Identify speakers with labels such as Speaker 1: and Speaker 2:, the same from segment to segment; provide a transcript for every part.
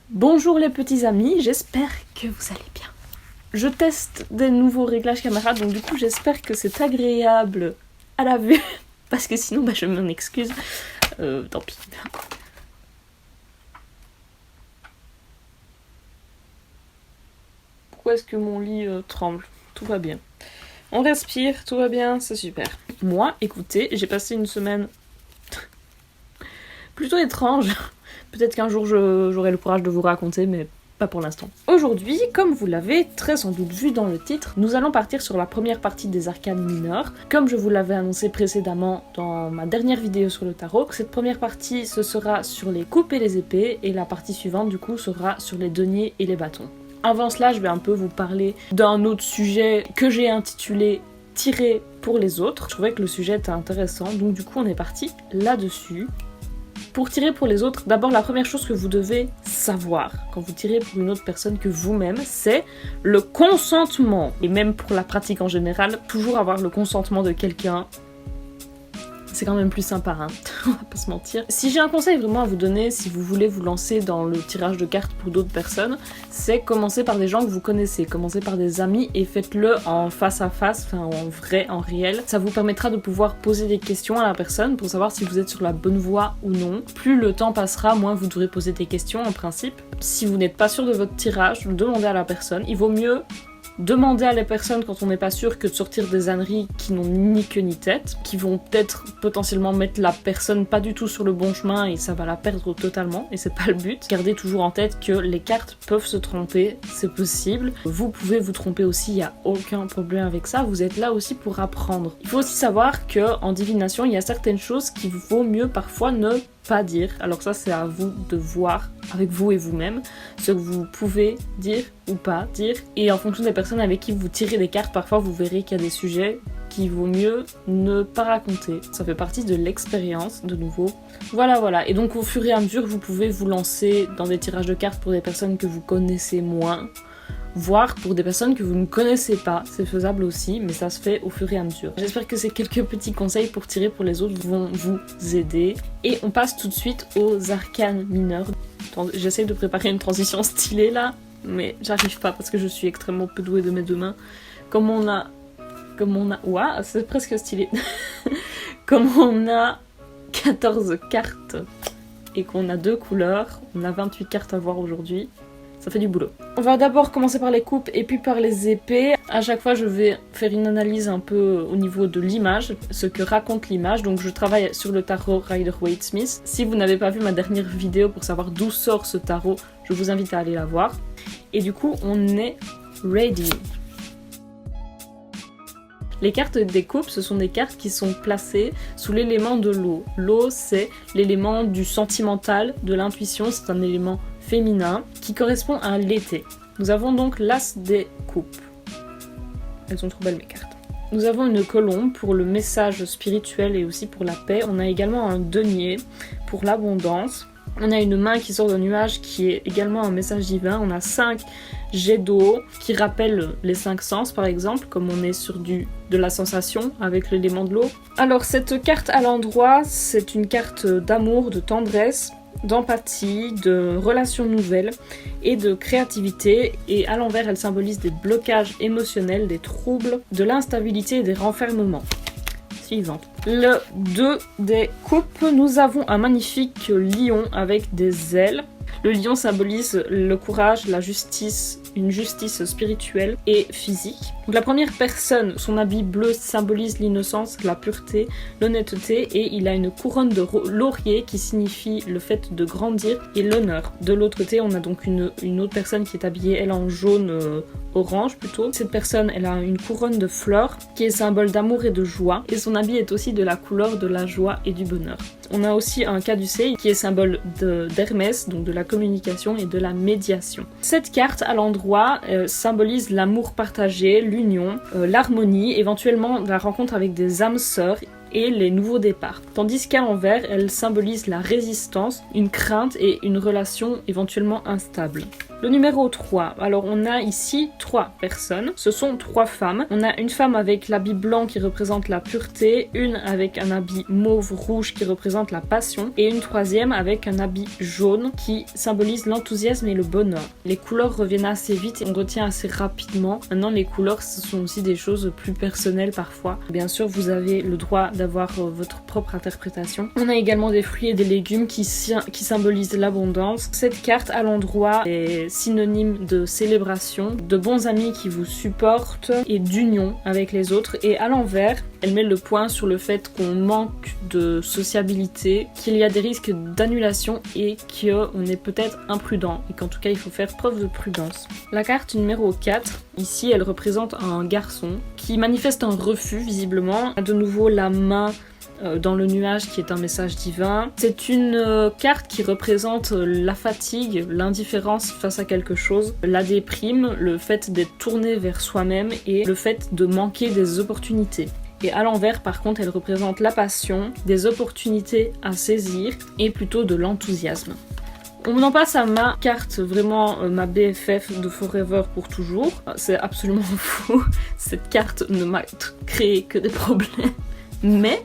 Speaker 1: Bonjour les petits amis, j'espère que vous allez bien. Je teste des nouveaux réglages caméra, donc du coup j'espère que c'est agréable à la vue, parce que sinon je m'en excuse, tant pis. Pourquoi est-ce que mon lit tremble? Tout va bien. On respire, tout va bien, c'est super. Moi, écoutez, j'ai passé une semaine plutôt étrange. Peut-être qu'un jour j'aurai le courage de vous raconter, mais pas pour l'instant. Aujourd'hui, comme vous l'avez très sans doute vu dans le titre, nous allons partir sur la première partie des arcanes mineurs. Comme je vous l'avais annoncé précédemment dans ma dernière vidéo sur le tarot, cette première partie ce sera sur les coupes et les épées, et la partie suivante du coup sera sur les deniers et les bâtons. Avant cela, je vais un peu vous parler d'un autre sujet que j'ai intitulé « Tirer pour les autres ». Je trouvais que le sujet était intéressant, donc du coup on est parti là-dessus. Pour tirer pour les autres, d'abord la première chose que vous devez savoir quand vous tirez pour une autre personne que vous-même, c'est le consentement. Et même pour la pratique en général, toujours avoir le consentement de quelqu'un, c'est quand même plus sympa, hein. On va pas se mentir. Si j'ai un conseil vraiment à vous donner, si vous voulez vous lancer dans le tirage de cartes pour d'autres personnes, c'est commencer par des gens que vous connaissez, commencez par des amis et faites-le en face à face, enfin en vrai, en réel. Ça vous permettra de pouvoir poser des questions à la personne pour savoir si vous êtes sur la bonne voie ou non. Plus le temps passera, moins vous devrez poser des questions en principe. Si vous n'êtes pas sûr de votre tirage, demandez à la personne. Il vaut mieux demander à la personne quand on n'est pas sûr que de sortir des âneries qui n'ont ni queue ni tête, qui vont peut-être potentiellement mettre la personne pas du tout sur le bon chemin et ça va la perdre totalement, et c'est pas le but. Gardez toujours en tête que les cartes peuvent se tromper, c'est possible. Vous pouvez vous tromper aussi, il n'y a aucun problème avec ça, vous êtes là aussi pour apprendre. Il faut aussi savoir qu'en divination, il y a certaines choses qu'il vaut mieux parfois ne pas dire. Alors ça, c'est à vous de voir avec vous et vous-même ce que vous pouvez dire ou pas dire. Et en fonction des personnes avec qui vous tirez des cartes, parfois vous verrez qu'il y a des sujets qu'il vaut mieux ne pas raconter. Ça fait partie de l'expérience, de nouveau. Voilà. Et donc au fur et à mesure, vous pouvez vous lancer dans des tirages de cartes pour des personnes que vous connaissez moins, voire pour des personnes que vous ne connaissez pas, c'est faisable aussi, mais ça se fait au fur et à mesure. J'espère que ces quelques petits conseils pour tirer pour les autres vont vous aider. Et on passe tout de suite aux arcanes mineurs. J'essaie de préparer une transition stylée là, mais j'arrive pas parce que je suis extrêmement peu douée de mes deux mains. Comme on a... Ouah, c'est presque stylé. Comme on a 14 cartes et qu'on a 2 couleurs, on a 28 cartes à voir aujourd'hui. Ça fait du boulot. On va d'abord commencer par les coupes et puis par les épées. À chaque fois, je vais faire une analyse un peu au niveau de l'image, ce que raconte l'image. Donc je travaille sur le tarot Rider-Waite-Smith. Si vous n'avez pas vu ma dernière vidéo pour savoir d'où sort ce tarot, je vous invite à aller la voir. Et du coup, on est ready. Les cartes des coupes, ce sont des cartes qui sont placées sous l'élément de l'eau. L'eau, c'est l'élément du sentimental, de l'intuition, c'est un élément féminin qui correspond à l'été. Nous avons donc l'as des coupes. Elles sont trop belles mes cartes. Nous avons une colombe pour le message spirituel et aussi pour la paix. On a également un denier pour l'abondance. On a une main qui sort d'un nuage qui est également un message divin. On a 5 jets d'eau qui rappellent les 5 sens par exemple, comme on est sur de la sensation avec l'élément de l'eau. Alors cette carte à l'endroit, c'est une carte d'amour, de tendresse, d'empathie, de relations nouvelles et de créativité, et à l'envers elle symbolise des blocages émotionnels, des troubles, de l'instabilité et des renfermements. Suivante. Le 2 des coupes, nous avons un magnifique lion avec des ailes. Le lion symbolise le courage, la justice, une justice spirituelle et physique. Donc la première personne, son habit bleu symbolise l'innocence, la pureté, l'honnêteté, et il a une couronne de laurier qui signifie le fait de grandir et l'honneur. De l'autre côté, on a donc une autre personne qui est habillée, elle, en jaune orange plutôt. Cette personne, elle a une couronne de fleurs qui est symbole d'amour et de joie, et son habit est aussi de la couleur de la joie et du bonheur. On a aussi un caducée qui est symbole d'Hermès, donc de la communication et de la médiation. Cette carte à l'endroit symbolise l'amour partagé, l'union, l'harmonie, éventuellement la rencontre avec des âmes sœurs et les nouveaux départs. Tandis qu'à l'envers, elle symbolise la résistance, une crainte et une relation éventuellement instable. Le numéro 3, alors on a ici 3 personnes, ce sont 3 femmes. On a une femme avec l'habit blanc qui représente la pureté, une avec un habit mauve-rouge qui représente la passion, et une troisième avec un habit jaune qui symbolise l'enthousiasme et le bonheur. Les couleurs reviennent assez vite et on retient assez rapidement. Maintenant les couleurs ce sont aussi des choses plus personnelles parfois. Bien sûr vous avez le droit d'avoir votre propre interprétation. On a également des fruits et des légumes qui symbolisent l'abondance. Cette carte à l'endroit est synonyme de célébration, de bons amis qui vous supportent et d'union avec les autres. Et à l'envers, elle met le point sur le fait qu'on manque de sociabilité, qu'il y a des risques d'annulation et qu'on est peut-être imprudent et qu'en tout cas il faut faire preuve de prudence. La carte numéro 4, ici elle représente un garçon qui manifeste un refus visiblement. De nouveau la main dans le nuage qui est un message divin. C'est une carte qui représente la fatigue, l'indifférence face à quelque chose, la déprime, le fait d'être tourné vers soi-même et le fait de manquer des opportunités. Et à l'envers, par contre, elle représente la passion, des opportunités à saisir et plutôt de l'enthousiasme. On en passe à ma carte, vraiment ma BFF de Forever pour toujours. C'est absolument faux. Cette carte ne m'a créé que des problèmes. Mais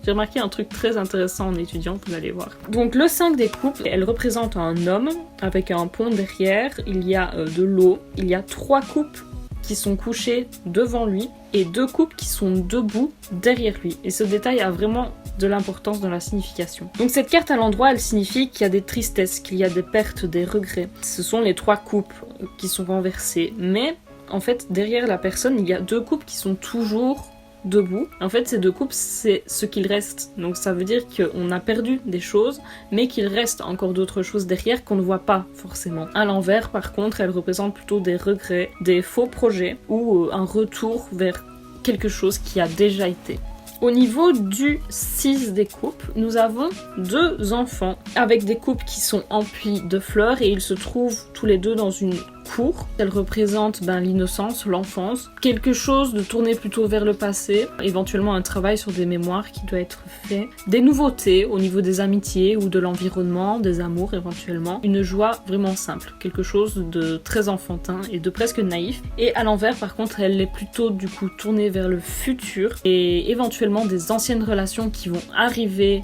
Speaker 1: j'ai remarqué un truc très intéressant en étudiant, vous allez voir. Donc le 5 des coupes, elle représente un homme avec un pont derrière, il y a de l'eau, il y a 3 coupes qui sont couchées devant lui et 2 coupes qui sont debout derrière lui. Et ce détail a vraiment de l'importance dans la signification. Donc cette carte à l'endroit, elle signifie qu'il y a des tristesses, qu'il y a des pertes, des regrets. Ce sont les 3 coupes qui sont renversées. Mais en fait, derrière la personne, il y a 2 coupes qui sont toujours debout. En fait, ces 2 coupes, c'est ce qu'il reste. Donc ça veut dire qu'on a perdu des choses, mais qu'il reste encore d'autres choses derrière qu'on ne voit pas forcément. À l'envers, par contre, elle représente plutôt des regrets, des faux projets ou un retour vers quelque chose qui a déjà été. Au niveau du 6 des coupes, nous avons 2 enfants avec des coupes qui sont emplies de fleurs et ils se trouvent tous les 2 dans une cour. Elle représente l'innocence, l'enfance, quelque chose de tourné plutôt vers le passé, éventuellement un travail sur des mémoires qui doit être fait, des nouveautés au niveau des amitiés ou de l'environnement, des amours éventuellement, une joie vraiment simple, quelque chose de très enfantin et de presque naïf. Et à l'envers par contre elle est plutôt du coup tournée vers le futur et éventuellement des anciennes relations qui vont arriver,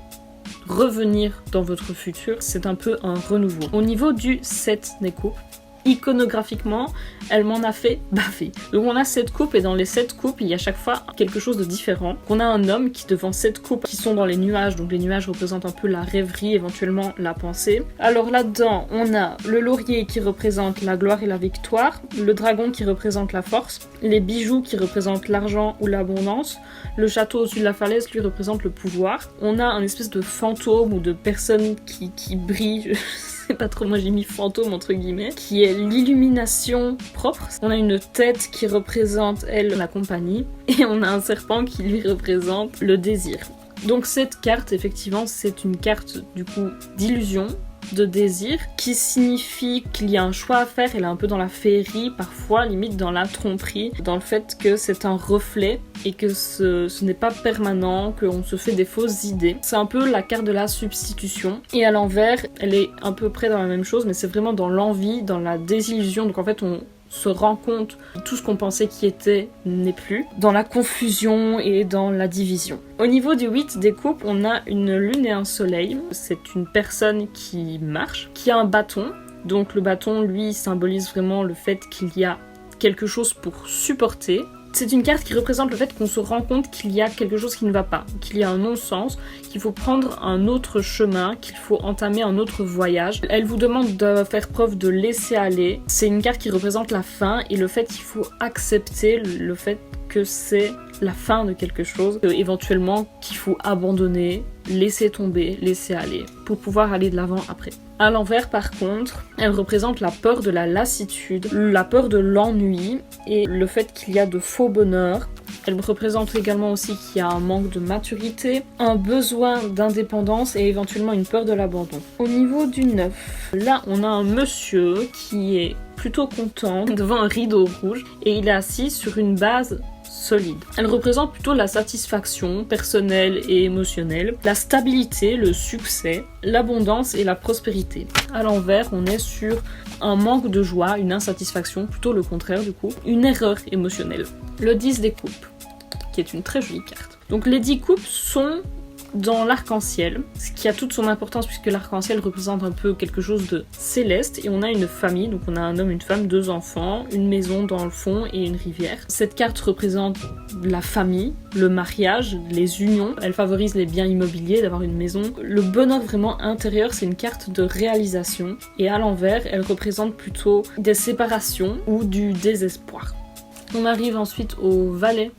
Speaker 1: revenir dans votre futur. C'est un peu un renouveau. Au niveau du 7 des coupes, iconographiquement, elle m'en a fait baffer. Donc on a 7 coupes et dans les 7 coupes, il y a chaque fois quelque chose de différent. On a un homme qui devant 7 coupes qui sont dans les nuages, donc les nuages représentent un peu la rêverie, éventuellement la pensée. Alors là-dedans, on a le laurier qui représente la gloire et la victoire, le dragon qui représente la force, les bijoux qui représentent l'argent ou l'abondance, le château au-dessus de la falaise lui représente le pouvoir. On a un espèce de fantôme ou de personne qui brille, c'est pas trop, moi j'ai mis fantôme entre guillemets, qui est l'illumination propre. On a une tête qui représente, elle, la compagnie, et on a un serpent qui lui représente le désir. Donc cette carte, effectivement, c'est une carte du coup d'illusion, de désir, qui signifie qu'il y a un choix à faire. Elle est un peu dans la féerie, parfois limite dans la tromperie, dans le fait que c'est un reflet et que ce n'est pas permanent, qu'on se fait des fausses idées. C'est un peu la carte de la substitution. Et à l'envers, elle est à peu près dans la même chose, mais c'est vraiment dans l'envie, dans la désillusion. Donc en fait, on se rend compte que tout ce qu'on pensait qui était n'est plus, dans la confusion et dans la division. Au niveau du 8 des coupes, on a une lune et un soleil. C'est une personne qui marche, qui a un bâton. Donc le bâton, lui, symbolise vraiment le fait qu'il y a quelque chose pour supporter. C'est une carte qui représente le fait qu'on se rend compte qu'il y a quelque chose qui ne va pas, qu'il y a un non-sens, qu'il faut prendre un autre chemin, qu'il faut entamer un autre voyage. Elle vous demande de faire preuve de laisser aller. C'est une carte qui représente la fin et le fait qu'il faut accepter le fait que c'est la fin de quelque chose, éventuellement qu'il faut abandonner, laisser tomber, laisser aller, pour pouvoir aller de l'avant après. À l'envers par contre, elle représente la peur de la lassitude, la peur de l'ennui et le fait qu'il y a de faux bonheurs. Elle représente également aussi qu'il y a un manque de maturité, un besoin d'indépendance et éventuellement une peur de l'abandon. Au niveau du 9, là on a un monsieur qui est plutôt content devant un rideau rouge et il est assis sur une base solide. Elle représente plutôt la satisfaction personnelle et émotionnelle, la stabilité, le succès, l'abondance et la prospérité. À l'envers, on est sur un manque de joie, une insatisfaction, plutôt le contraire du coup, une erreur émotionnelle. Le 10 des coupes, qui est une très jolie carte. Donc les 10 coupes sont dans l'arc-en-ciel, ce qui a toute son importance puisque l'arc-en-ciel représente un peu quelque chose de céleste et on a une famille, donc on a un homme, une femme, 2 enfants, une maison dans le fond et une rivière. Cette carte représente la famille, le mariage, les unions, elle favorise les biens immobiliers, d'avoir une maison. Le bonheur vraiment intérieur, c'est une carte de réalisation et à l'envers, elle représente plutôt des séparations ou du désespoir. On arrive ensuite au valet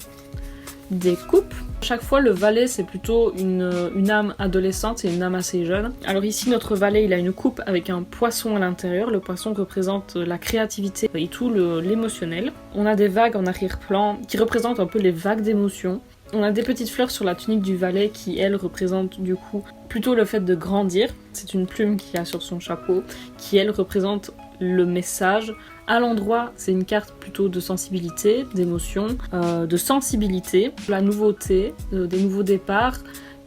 Speaker 1: des coupes. Chaque fois, le valet, c'est plutôt une âme adolescente et une âme assez jeune. Alors ici, notre valet, il a une coupe avec un poisson à l'intérieur. Le poisson représente la créativité et tout l'émotionnel. On a des vagues en arrière-plan qui représentent un peu les vagues d'émotions. On a des petites fleurs sur la tunique du valet qui, elles, représentent du coup plutôt le fait de grandir. C'est une plume qu'il a sur son chapeau qui, elle, représente le message. À l'endroit, c'est une carte plutôt de sensibilité, d'émotion, de sensibilité, la nouveauté, des nouveaux départs,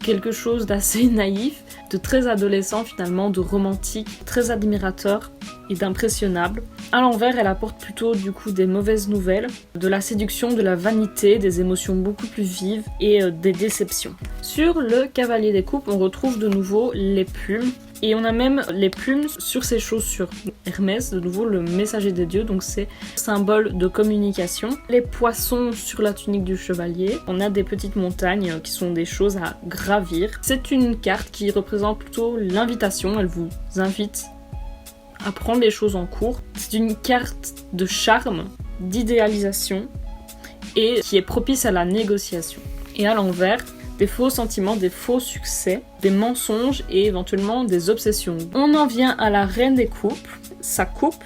Speaker 1: quelque chose d'assez naïf, de très adolescent finalement, de romantique, très admirateur et d'impressionnable. À l'envers, elle apporte plutôt du coup des mauvaises nouvelles, de la séduction, de la vanité, des émotions beaucoup plus vives et des déceptions. Sur le cavalier des coupes, on retrouve de nouveau les plumes. Et on a même les plumes sur ses chaussures. Hermès, de nouveau le messager des dieux, donc c'est symbole de communication. Les poissons sur la tunique du chevalier. On a des petites montagnes qui sont des choses à gravir. C'est une carte qui représente plutôt l'invitation, elle vous invite à prendre les choses en cours. C'est une carte de charme, d'idéalisation et qui est propice à la négociation. Et à l'envers, des faux sentiments, des faux succès, des mensonges et éventuellement des obsessions. On en vient à la reine des coupes. Sa coupe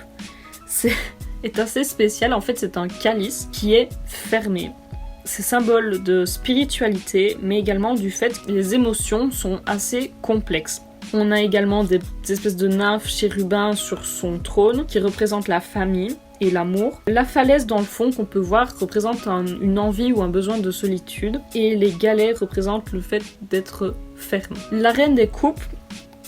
Speaker 1: est assez spéciale. En fait, c'est un calice qui est fermé. C'est symbole de spiritualité, mais également du fait que les émotions sont assez complexes. On a également des espèces de nymphes chérubins sur son trône qui représentent la famille et l'amour. La falaise dans le fond qu'on peut voir représente une envie ou un besoin de solitude et les galets représentent le fait d'être ferme. La reine des coupes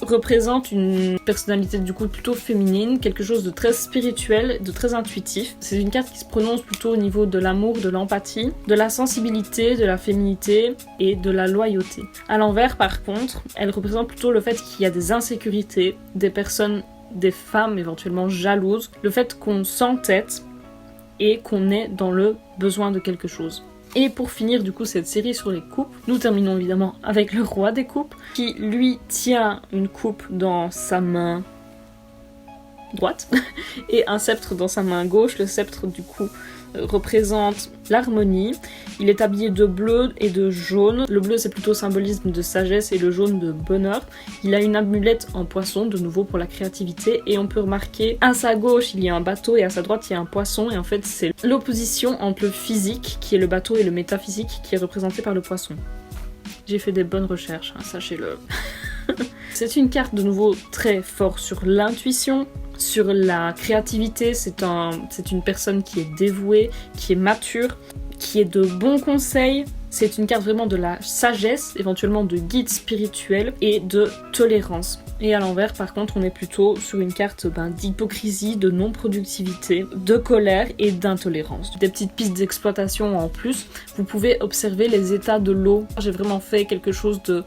Speaker 1: représente une personnalité du coup plutôt féminine, quelque chose de très spirituel, de très intuitif. C'est une carte qui se prononce plutôt au niveau de l'amour, de l'empathie, de la sensibilité, de la féminité et de la loyauté. À l'envers par contre, elle représente plutôt le fait qu'il y a des insécurités, des personnes, des femmes éventuellement jalouses, le fait qu'on s'entête et qu'on est dans le besoin de quelque chose. Et pour finir du coup cette série sur les coupes, nous terminons évidemment avec le roi des coupes qui lui tient une coupe dans sa main droite et un sceptre dans sa main gauche. Le sceptre du coup représente l'harmonie. Il est habillé de bleu et de jaune. Le bleu c'est plutôt symbolisme de sagesse et le jaune de bonheur. Il a une amulette en poisson de nouveau pour la créativité et on peut remarquer à sa gauche il y a un bateau et à sa droite il y a un poisson et en fait c'est l'opposition entre le physique qui est le bateau et le métaphysique qui est représenté par le poisson. J'ai fait des bonnes recherches, hein, sachez-le. C'est une carte de nouveau très fort sur l'intuition, sur la créativité. C'est une personne qui est dévouée, qui est mature, qui est de bons conseils. C'est une carte vraiment de la sagesse, éventuellement de guide spirituel et de tolérance. Et à l'envers, par contre, on est plutôt sur une carte d'hypocrisie, de non-productivité, de colère et d'intolérance. Des petites pistes d'exploitation en plus. Vous pouvez observer les états de l'eau. J'ai vraiment fait quelque chose de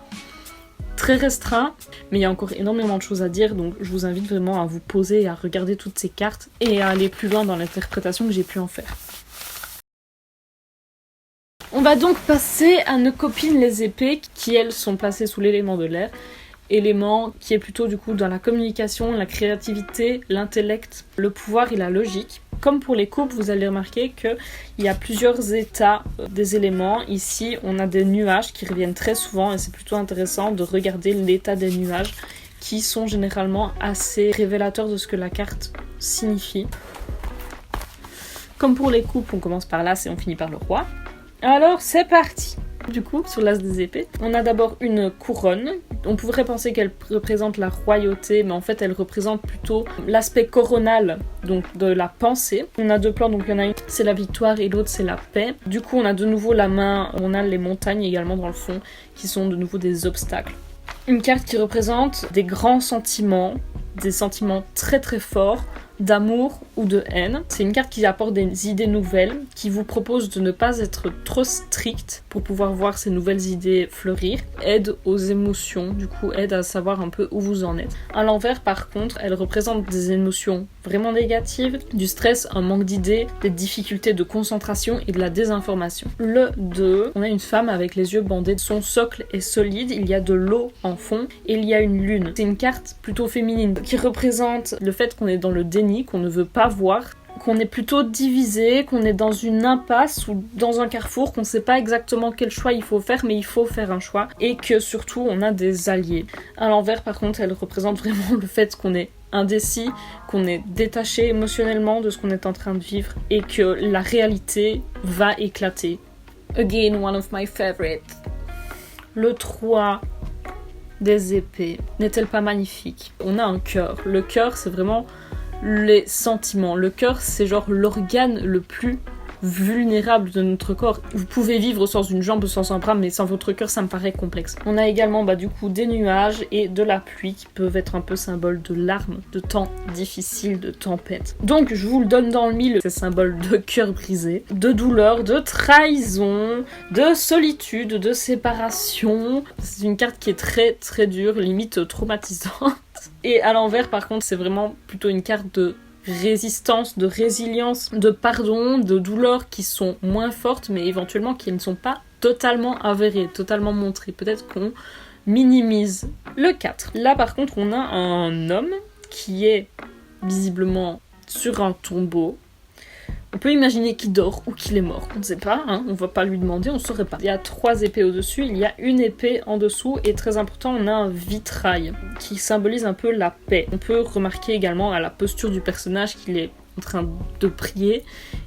Speaker 1: très restreint, mais il y a encore énormément de choses à dire, donc je vous invite vraiment à vous poser et à regarder toutes ces cartes et à aller plus loin dans l'interprétation que j'ai pu en faire. On va donc passer à nos copines les épées, qui elles sont placées sous l'élément de l'air, élément qui est plutôt du coup dans la communication, la créativité, l'intellect, le pouvoir et la logique. Comme pour les coupes, vous allez remarquer qu'il y a plusieurs états des éléments. Ici, on a des nuages qui reviennent très souvent et c'est plutôt intéressant de regarder l'état des nuages qui sont généralement assez révélateurs de ce que la carte signifie. Comme pour les coupes, on commence par l'as et on finit par le roi. Alors, c'est parti. du coup, sur l'as des épées. On a d'abord une couronne. On pourrait penser qu'elle représente la royauté, mais en fait, elle représente plutôt l'aspect coronal, donc de la pensée. On a deux plans, donc il y en a une, c'est la victoire, et l'autre, c'est la paix. Du coup, on a de nouveau la main, on a les montagnes également dans le fond, qui sont de nouveau des obstacles. Une carte qui représente des grands sentiments, des sentiments très très forts, d'amour ou de haine. C'est une carte qui apporte des idées nouvelles, qui vous propose de ne pas être trop strict pour pouvoir voir ces nouvelles idées fleurir. Aide aux émotions, du coup aide à savoir un peu où vous en êtes. À l'envers par contre, elle représente des émotions vraiment négatives, du stress, un manque d'idées, des difficultés de concentration et de la désinformation. Le 2, on a une femme avec les yeux bandés. Son socle est solide, il y a de l'eau en fond et il y a une lune. C'est une carte plutôt féminine qui représente le fait qu'on est dans le déni, qu'on ne veut pas voir, qu'on est plutôt divisé, qu'on est dans une impasse ou dans un carrefour, qu'on ne sait pas exactement quel choix il faut faire, mais il faut faire un choix, et que surtout on a des alliés. À l'envers par contre, elle représente vraiment le fait qu'on est indécis, qu'on est détaché émotionnellement de ce qu'on est en train de vivre, et que la réalité va éclater. Again, one of my favorites. Le 3 des épées. N'est-elle pas magnifique? On a un cœur. Le cœur, c'est vraiment les sentiments. Le cœur, c'est genre l'organe le plus vulnérable de notre corps. Vous pouvez vivre sans une jambe, sans un bras, mais sans votre cœur, ça me paraît complexe. On a également du coup des nuages et de la pluie qui peuvent être un peu symbole de larmes, de temps difficiles, de tempête. Donc je vous le donne dans le mille, c'est symbole de cœur brisé, de douleur, de trahison, de solitude, de séparation. C'est une carte qui est très très dure, limite traumatisante. Et à l'envers par contre, c'est vraiment plutôt une carte de résistance, de résilience, de pardon, de douleurs qui sont moins fortes, mais éventuellement qui ne sont pas totalement avérées, totalement montrées. Peut-être qu'on minimise. Le 4. Là, par contre, on a un homme qui est visiblement sur un tombeau. On peut imaginer qu'il dort ou qu'il est mort. On ne sait pas, on va pas lui demander, on ne saurait pas. Il y a 3 épées au-dessus, il y a une épée en dessous, et très important, on a un vitrail qui symbolise un peu la paix. On peut remarquer également à la posture du personnage qu'il est en train de prier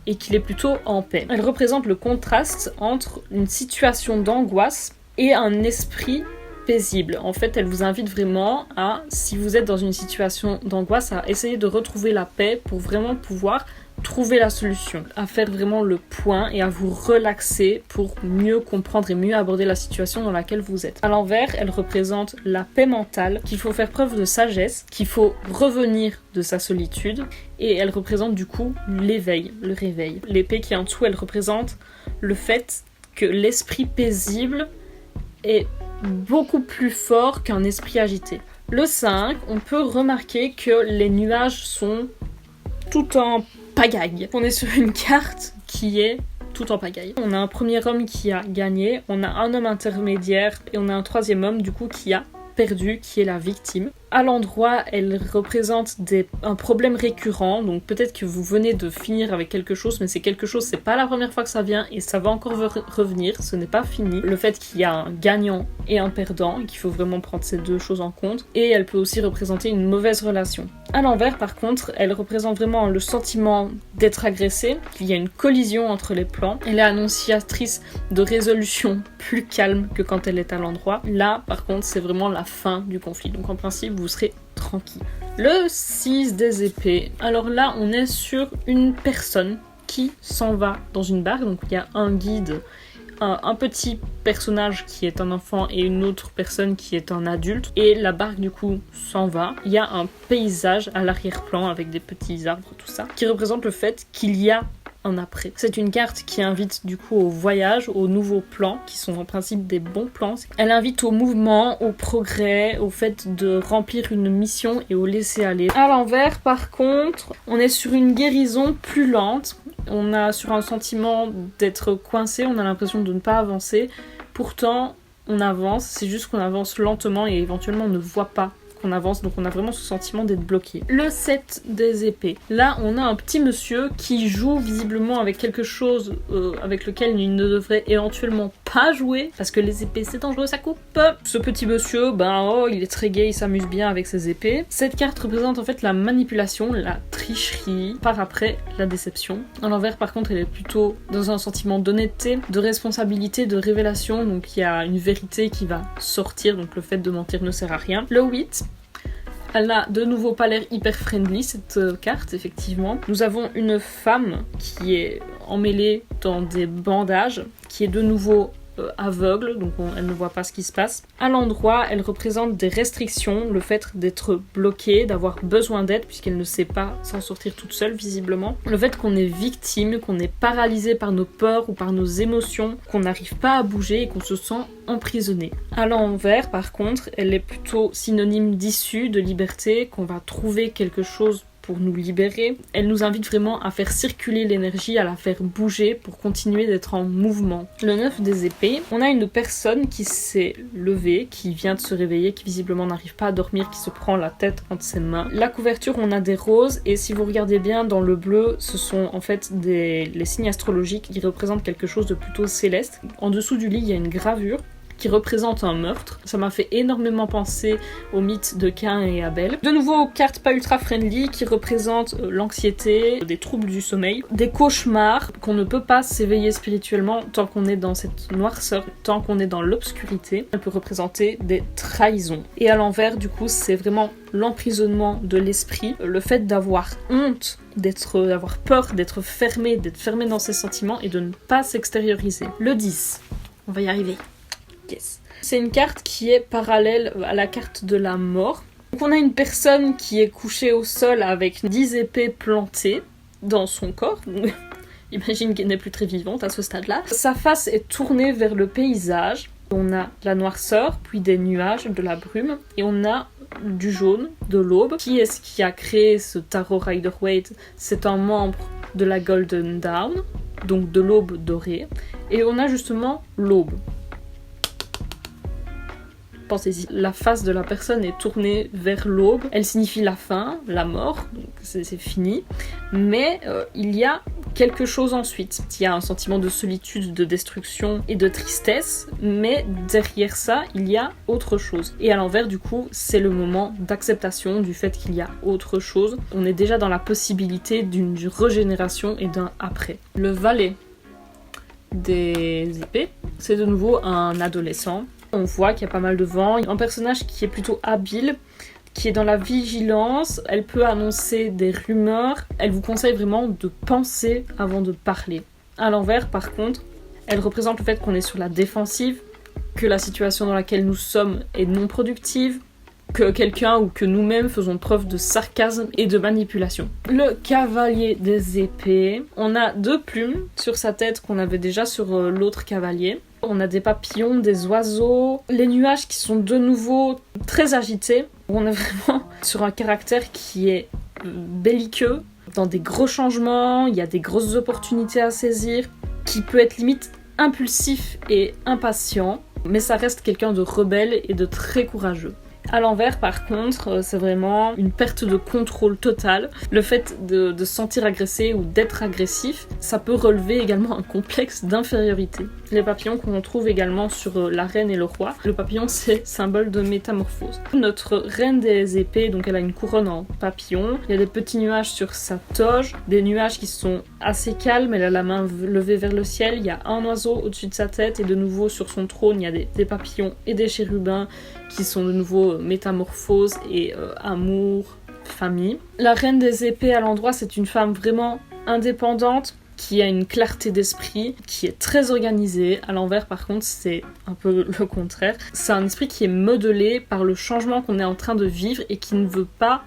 Speaker 1: et qu'il est plutôt en paix. Elle représente le contraste entre une situation d'angoisse et un esprit paisible. En fait, elle vous invite vraiment à, si vous êtes dans une situation d'angoisse, à essayer de retrouver la paix pour vraiment pouvoir trouver la solution, à faire vraiment le point et à vous relaxer pour mieux comprendre et mieux aborder la situation dans laquelle vous êtes. À l'envers, elle représente la paix mentale, qu'il faut faire preuve de sagesse, qu'il faut revenir de sa solitude, et elle représente du coup l'éveil, le réveil. L'épée qui est en dessous, elle représente le fait que l'esprit paisible est beaucoup plus fort qu'un esprit agité. Le 5, on peut remarquer que les nuages sont tout en pagaille. On est sur une carte qui est tout en pagaille. On a un premier homme qui a gagné, on a un homme intermédiaire et on a un troisième homme du coup qui a perdu, qui est la victime. À l'endroit, elle représente un problème récurrent, donc peut-être que vous venez de finir avec quelque chose, mais c'est quelque chose, c'est pas la première fois que ça vient et ça va encore revenir, ce n'est pas fini. Le fait qu'il y a un gagnant et un perdant, et qu'il faut vraiment prendre ces deux choses en compte, et elle peut aussi représenter une mauvaise relation. À l'envers, par contre, elle représente vraiment le sentiment d'être agressé, qu'il y a une collision entre les plans. Elle est annonciatrice de résolution plus calme que quand elle est à l'endroit. Là, par contre, c'est vraiment la fin du conflit. Donc en principe, vous serez tranquille. Le 6 des épées. Alors là, on est sur une personne qui s'en va dans une barque. Donc il y a un guide, un petit personnage qui est un enfant et une autre personne qui est un adulte. Et la barque du coup s'en va. Il y a un paysage à l'arrière-plan avec des petits arbres, tout ça, qui représente le fait qu'il y a un après. C'est une carte qui invite du coup au voyage, aux nouveaux plans, qui sont en principe des bons plans. Elle invite au mouvement, au progrès, au fait de remplir une mission et au laisser aller. À l'envers, par contre, on est sur une guérison plus lente. On a sur un sentiment d'être coincé, on a l'impression de ne pas avancer. Pourtant, on avance, c'est juste qu'on avance lentement et éventuellement on ne voit pas qu'on avance, donc on a vraiment ce sentiment d'être bloqué. Le 7 des épées. Là, on a un petit monsieur qui joue visiblement avec quelque chose avec lequel il ne devrait éventuellement pas jouer, parce que les épées, c'est dangereux, ça coupe. Ce petit monsieur, il est très gai, il s'amuse bien avec ses épées. Cette carte représente en fait la manipulation, la triche tricherie, par après la déception. À l'envers par contre elle est plutôt dans un sentiment d'honnêteté, de responsabilité, de révélation, donc il y a une vérité qui va sortir, donc le fait de mentir ne sert à rien. Le 8, elle n'a de nouveau pas l'air hyper friendly cette carte, effectivement. Nous avons une femme qui est emmêlée dans des bandages, qui est de nouveau aveugle, donc elle ne voit pas ce qui se passe. À l'endroit, elle représente des restrictions, le fait d'être bloquée, d'avoir besoin d'aide puisqu'elle ne sait pas s'en sortir toute seule visiblement. Le fait qu'on est victime, qu'on est paralysé par nos peurs ou par nos émotions, qu'on n'arrive pas à bouger et qu'on se sent emprisonné. À l'envers, par contre, elle est plutôt synonyme d'issue, de liberté, qu'on va trouver quelque chose pour nous libérer. Elle nous invite vraiment à faire circuler l'énergie, à la faire bouger pour continuer d'être en mouvement. Le 9 des épées, on a une personne qui s'est levée, qui vient de se réveiller, qui visiblement n'arrive pas à dormir, qui se prend la tête entre ses mains. La couverture, on a des roses et si vous regardez bien dans le bleu, ce sont en fait les signes astrologiques qui représentent quelque chose de plutôt céleste. En dessous du lit, il y a une gravure qui représente un meurtre. Ça m'a fait énormément penser au mythe de Caïn et Abel. De nouveau, carte pas ultra friendly qui représente l'anxiété, des troubles du sommeil, des cauchemars, qu'on ne peut pas s'éveiller spirituellement tant qu'on est dans cette noirceur, tant qu'on est dans l'obscurité. Elle peut représenter des trahisons. Et à l'envers, du coup, c'est vraiment l'emprisonnement de l'esprit, le fait d'avoir honte, d'avoir peur, d'être fermé dans ses sentiments et de ne pas s'extérioriser. Le 10, on va y arriver. Yes. C'est une carte qui est parallèle à la carte de la mort. Donc on a une personne qui est couchée au sol avec 10 épées plantées dans son corps. Imagine qu'elle n'est plus très vivante à ce stade-là. Sa face est tournée vers le paysage. On a la noirceur, puis des nuages, de la brume, et on a du jaune, de l'aube. Qui est-ce qui a créé ce tarot Rider-Waite? C'est un membre de la Golden Dawn, donc de l'aube dorée. Et on a justement l'aube. Pensez-y, la face de la personne est tournée vers l'aube. Elle signifie la fin, la mort, donc c'est fini. Mais il y a quelque chose ensuite. Il y a un sentiment de solitude, de destruction et de tristesse, mais derrière ça, il y a autre chose. Et à l'envers, du coup, c'est le moment d'acceptation du fait qu'il y a autre chose. On est déjà dans la possibilité d'une régénération et d'un après. Le valet des épées, c'est de nouveau un adolescent. On voit qu'il y a pas mal de vent, un personnage qui est plutôt habile, qui est dans la vigilance, elle peut annoncer des rumeurs, elle vous conseille vraiment de penser avant de parler. À l'envers, par contre, elle représente le fait qu'on est sur la défensive, que la situation dans laquelle nous sommes est non productive, que quelqu'un ou que nous-mêmes faisons preuve de sarcasme et de manipulation. Le cavalier des épées, on a 2 plumes sur sa tête qu'on avait déjà sur l'autre cavalier. On a des papillons, des oiseaux, les nuages qui sont de nouveau très agités. On est vraiment sur un caractère qui est belliqueux, dans des gros changements, il y a des grosses opportunités à saisir, qui peut être limite impulsif et impatient, mais ça reste quelqu'un de rebelle et de très courageux. À l'envers, par contre, c'est vraiment une perte de contrôle totale. Le fait de se sentir agressé ou d'être agressif, ça peut relever également un complexe d'infériorité. Les papillons qu'on trouve également sur la reine et le roi. Le papillon, c'est symbole de métamorphose. Notre reine des épées, donc elle a une couronne en papillon. Il y a des petits nuages sur sa toge, des nuages qui sont assez calmes. Elle a la main levée vers le ciel. Il y a un oiseau au-dessus de sa tête et de nouveau sur son trône, il y a des papillons et des chérubins qui sont de nouveau métamorphose et amour, famille. La reine des épées à l'endroit, c'est une femme vraiment indépendante, qui a une clarté d'esprit, qui est très organisée. À l'envers, par contre, c'est un peu le contraire. C'est un esprit qui est modelé par le changement qu'on est en train de vivre et qui ne veut pas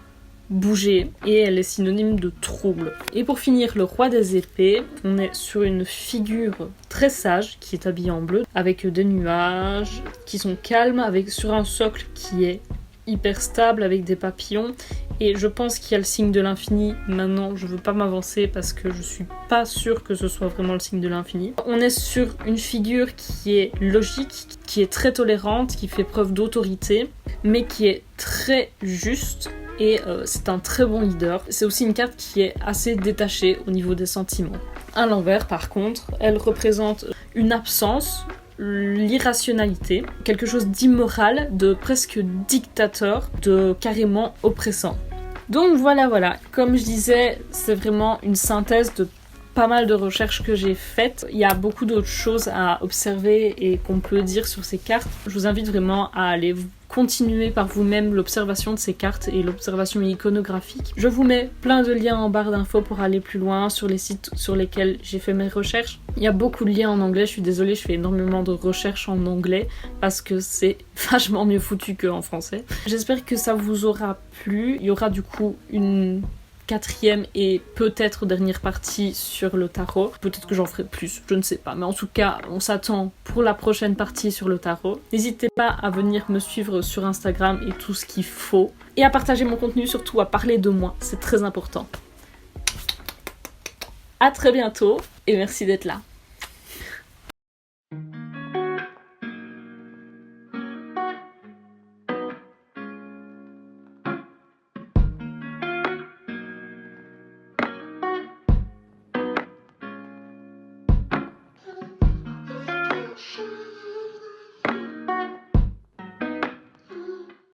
Speaker 1: bouger, et elle est synonyme de trouble. Et pour finir, le roi des épées, on est sur une figure très sage qui est habillée en bleu, avec des nuages qui sont calmes, sur un socle qui est hyper stable avec des papillons, et je pense qu'il y a le signe de l'infini. Maintenant, je veux pas m'avancer parce que je suis pas sûre que ce soit vraiment le signe de l'infini. On est sur une figure qui est logique, qui est très tolérante, qui fait preuve d'autorité, mais qui est très juste. Et c'est un très bon leader. C'est aussi une carte qui est assez détachée au niveau des sentiments. À l'envers, par contre, elle représente une absence, l'irrationalité, quelque chose d'immoral, de presque dictateur, de carrément oppressant. Donc voilà, comme je disais, c'est vraiment une synthèse de pas mal de recherches que j'ai faites. Il y a beaucoup d'autres choses à observer et qu'on peut dire sur ces cartes. Je vous invite vraiment à aller continuer par vous-même l'observation de ces cartes et l'observation iconographique. Je vous mets plein de liens en barre d'infos pour aller plus loin sur les sites sur lesquels j'ai fait mes recherches. Il y a beaucoup de liens en anglais, je suis désolée, je fais énormément de recherches en anglais parce que c'est vachement mieux foutu qu'en français. J'espère que ça vous aura plu. Il y aura du coup une 4e et peut-être dernière partie sur le tarot. Peut-être que j'en ferai plus, je ne sais pas. Mais en tout cas, on s'attend pour la prochaine partie sur le tarot. N'hésitez pas à venir me suivre sur Instagram et tout ce qu'il faut. Et à partager mon contenu, surtout à parler de moi, c'est très important. À très bientôt et merci d'être là.